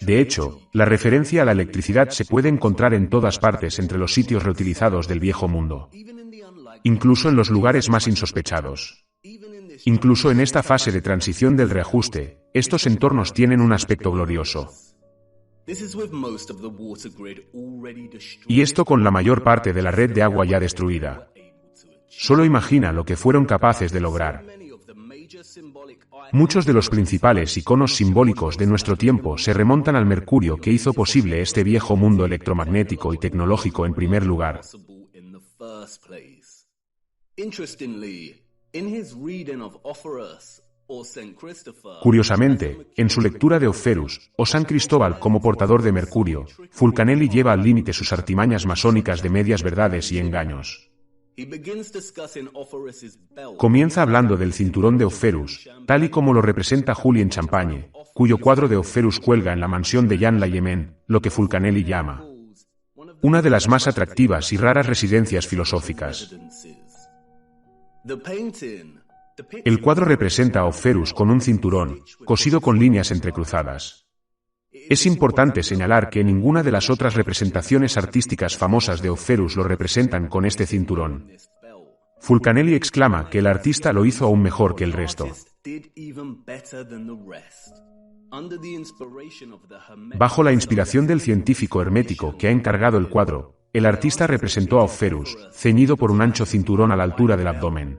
De hecho, la referencia a la electricidad se puede encontrar en todas partes entre los sitios reutilizados del viejo mundo. Incluso en los lugares más insospechados. Incluso en esta fase de transición del reajuste, estos entornos tienen un aspecto glorioso. Y esto con la mayor parte de la red de agua ya destruida. Solo imagina lo que fueron capaces de lograr. Muchos de los principales iconos simbólicos de nuestro tiempo se remontan al mercurio que hizo posible este viejo mundo electromagnético y tecnológico en primer lugar. Curiosamente, en su lectura de Oferus, o San Cristóbal como portador de mercurio, Fulcanelli lleva al límite sus artimañas masónicas de medias verdades y engaños. Comienza hablando del cinturón de Oferus, tal y como lo representa Julien Champagne, cuyo cuadro de Oferus cuelga en la mansión de Jan Layemen, lo que Fulcanelli llama una de las más atractivas y raras residencias filosóficas. El cuadro representa a Oferus con un cinturón, cosido con líneas entrecruzadas. Es importante señalar que ninguna de las otras representaciones artísticas famosas de Oferus lo representan con este cinturón. Fulcanelli exclama que el artista lo hizo aún mejor que el resto. Bajo la inspiración del científico hermético que ha encargado el cuadro, el artista representó a Oferus, ceñido por un ancho cinturón a la altura del abdomen.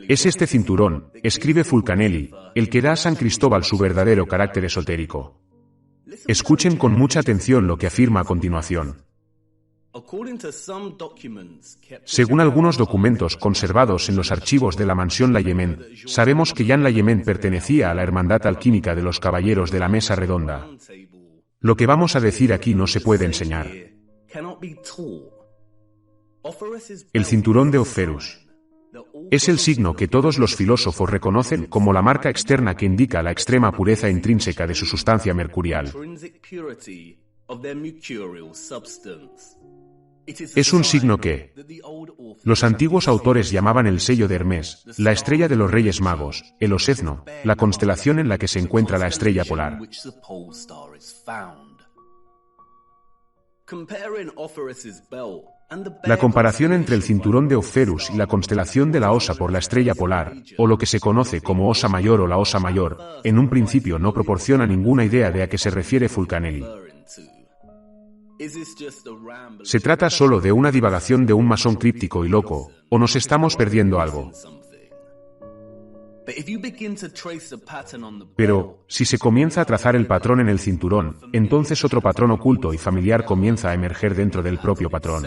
Es este cinturón, escribe Fulcanelli, el que da a San Cristóbal su verdadero carácter esotérico. Escuchen con mucha atención lo que afirma a continuación. Según algunos documentos conservados en los archivos de la mansión Layemen, sabemos que Jan Layemen pertenecía a la hermandad alquímica de los caballeros de la mesa redonda. Lo que vamos a decir aquí no se puede enseñar. El cinturón de Oferus es el signo que todos los filósofos reconocen como la marca externa que indica la extrema pureza intrínseca de su sustancia mercurial. Es un signo que los antiguos autores llamaban el sello de Hermes, la estrella de los Reyes Magos, el Osezno, la constelación en la que se encuentra la estrella polar. La comparación entre el cinturón de Oferus y la constelación de la Osa por la estrella polar, o lo que se conoce como Osa Mayor o la Osa Mayor, en un principio no proporciona ninguna idea de a qué se refiere Fulcanelli. ¿Se trata solo de una divagación de un masón críptico y loco, o nos estamos perdiendo algo? Pero, si se comienza a trazar el patrón en el cinturón, entonces otro patrón oculto y familiar comienza a emerger dentro del propio patrón.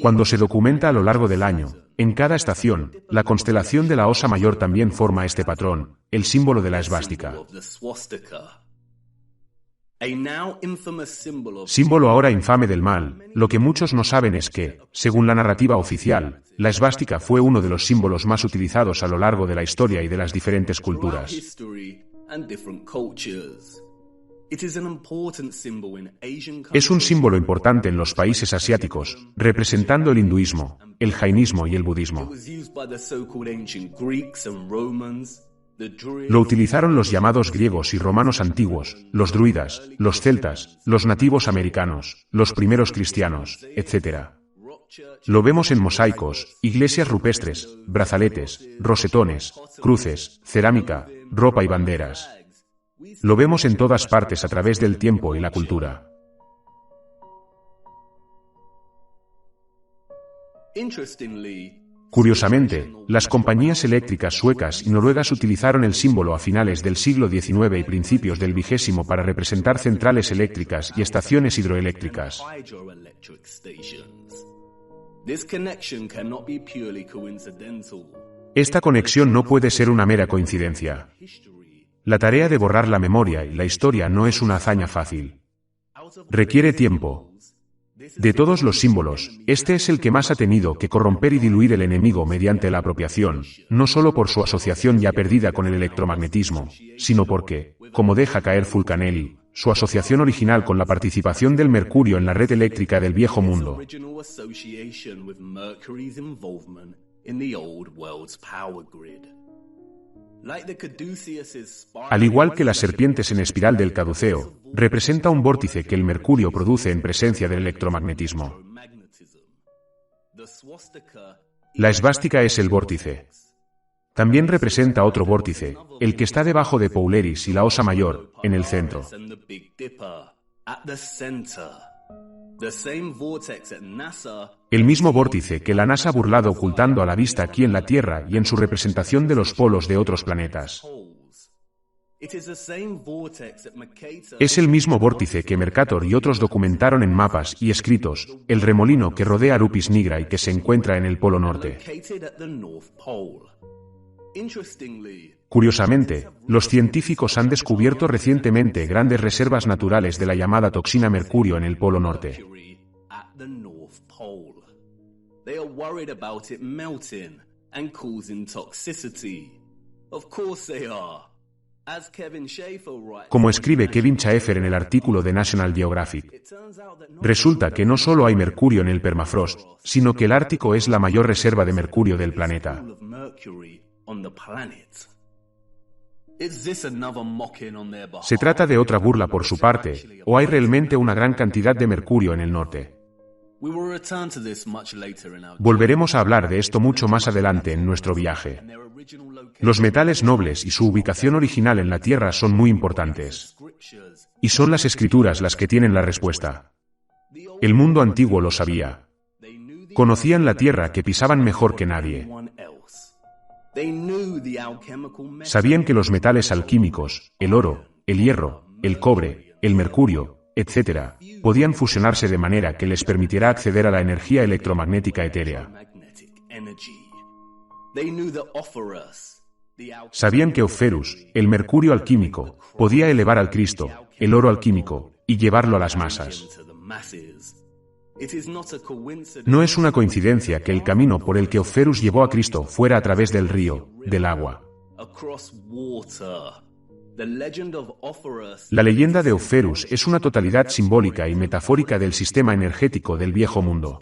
Cuando se documenta a lo largo del año, en cada estación, la constelación de la Osa Mayor también forma este patrón, el símbolo de la esvástica. Símbolo ahora infame del mal, lo que muchos no saben es que, según la narrativa oficial, la esvástica fue uno de los símbolos más utilizados a lo largo de la historia y de las diferentes culturas. Es un símbolo importante en los países asiáticos, representando el hinduismo, el jainismo y el budismo. Lo utilizaron los llamados griegos y romanos antiguos, los druidas, los celtas, los nativos americanos, los primeros cristianos, etc. Lo vemos en mosaicos, iglesias rupestres, brazaletes, rosetones, cruces, cerámica, ropa y banderas. Lo vemos en todas partes a través del tiempo y la cultura. Curiosamente, las compañías eléctricas suecas y noruegas utilizaron el símbolo a finales del siglo XIX y principios del XX para representar centrales eléctricas y estaciones hidroeléctricas. Esta conexión no puede ser una mera coincidencia. La tarea de borrar la memoria y la historia no es una hazaña fácil. Requiere tiempo. De todos los símbolos, este es el que más ha tenido que corromper y diluir el enemigo mediante la apropiación, no solo por su asociación ya perdida con el electromagnetismo, sino porque, como deja caer Fulcanelli, su asociación original con la participación del mercurio en la red eléctrica del viejo mundo. Al igual que las serpientes en espiral del caduceo, representa un vórtice que el mercurio produce en presencia del electromagnetismo. La esvástica es el vórtice. También representa otro vórtice, el que está debajo de Polaris y la Osa Mayor, en el centro. El mismo vórtice que la NASA ha burlado ocultando a la vista aquí en la Tierra y en su representación de los polos de otros planetas. Es el mismo vórtice que Mercator y otros documentaron en mapas y escritos, el remolino que rodea Rupis Nigrae que se encuentra en el Polo Norte. Curiosamente, los científicos han descubierto recientemente grandes reservas naturales de la llamada toxina mercurio en el Polo Norte. Como escribe Kevin Schaefer en el artículo de National Geographic, resulta que no solo hay mercurio en el permafrost, sino que el Ártico es la mayor reserva de mercurio del planeta. ¿Se trata de otra burla por su parte, o hay realmente una gran cantidad de mercurio en el norte? Volveremos a hablar de esto mucho más adelante en nuestro viaje. Los metales nobles y su ubicación original en la Tierra son muy importantes. Y son las escrituras las que tienen la respuesta. El mundo antiguo lo sabía. Conocían la Tierra que pisaban mejor que nadie. Sabían que los metales alquímicos, el oro, el hierro, el cobre, el mercurio, etc., podían fusionarse de manera que les permitiera acceder a la energía electromagnética etérea. Sabían que Opferus, el mercurio alquímico, podía elevar al Cristo, el oro alquímico, y llevarlo a las masas. No es una coincidencia que el camino por el que Opferus llevó a Cristo fuera a través del río, del agua. La leyenda de Opferus es una totalidad simbólica y metafórica del sistema energético del viejo mundo.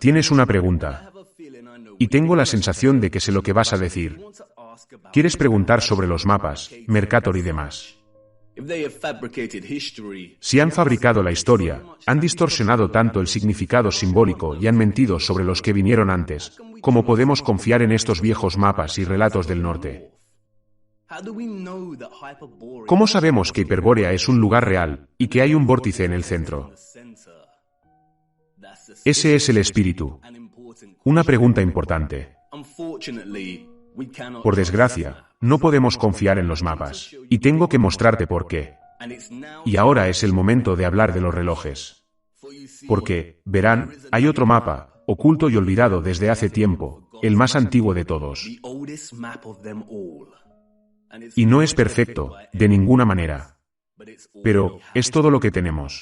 Tienes una pregunta. Y tengo la sensación de que sé lo que vas a decir. ¿Quieres preguntar sobre los mapas, Mercator y demás? Si han fabricado la historia, han distorsionado tanto el significado simbólico y han mentido sobre los que vinieron antes, ¿cómo podemos confiar en estos viejos mapas y relatos del norte? ¿Cómo sabemos que Hiperbórea es un lugar real y que hay un vórtice en el centro? Ese es el espíritu. Una pregunta importante. Por desgracia, no podemos confiar en los mapas, y tengo que mostrarte por qué. Y ahora es el momento de hablar de los relojes. Porque, verán, hay otro mapa, oculto y olvidado desde hace tiempo, el más antiguo de todos. Y no es perfecto, de ninguna manera. Pero, es todo lo que tenemos.